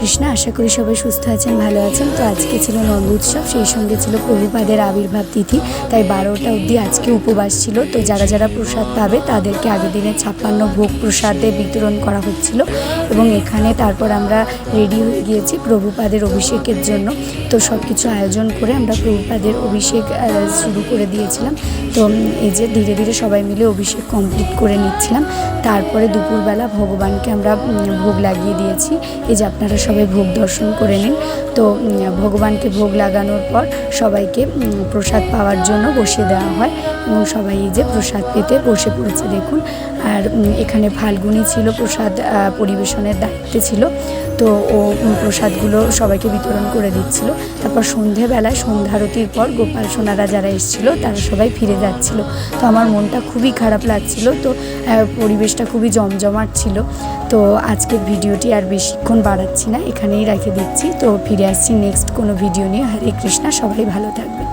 কৃষ্ণ। আশা করি সবাই সুস্থ আছেন, ভালো আছেন। তো আজকে ছিল নন্দ উৎসব, সেই সঙ্গে ছিল প্রভুপাদের আবির্ভাব তিথি, তাই 12টা অবধি আজকে উপবাস ছিল। তো যারা যারা প্রসাদ পাবে তাদেরকে আগের দিনে 56 ভোগ প্রসাদে বিতরণ করা হচ্ছিল। এবং এখানে তারপর আমরা রেডি হয়ে গিয়েছি প্রভুপাদের অভিষেকের জন্য। তো সব কিছু আয়োজন করে আমরা প্রভুপাদের অভিষেক শুরু করে দিয়েছিলাম। তো এই যে ধীরে ধীরে সবাই মিলে অভিষেক কমপ্লিট করে নিচ্ছিলাম। তারপরে দুপুরবেলা ভগবানকে আমরা ভোগ লাগিয়ে দিয়েছি। এই যে আপনারা সবাই ভোগ দর্শন করে নিন। তো ভগবানকে ভোগ লাগানোর পর সবাইকে প্রসাদ পাওয়ার জন্য বসিয়ে দেওয়া হয় এবং সবাই এই যে প্রসাদ পেতে বসে পড়েছে দেখুন। আর এখানে ফাল্গুনি ছিল প্রসাদ পরিবেশনের দায়িত্বে ছিল। তো ও প্রসাদগুলো সবাইকে বিতরণ করে দিচ্ছিল। তারপর সন্ধেবেলায় সন্ধ্যারতির পর গোপাল সোনারা যারা এসেছিল তারা সবাই ফিরে যাচ্ছিল। তো আমার মনটা খুবই খারাপ লাগছিল। তো পরিবেশটা খুবই জমজমাট ছিল। তো আজকের ভিডিওটি আর বেশিক্ষণ বাড়াচ্ছি না, এখানেই রেখে দিচ্ছি। তো ফিরে আসছি নেক্সট কোনো ভিডিও নিয়ে। হরে কৃষ্ণা, সবাই ভালো থাকবেন।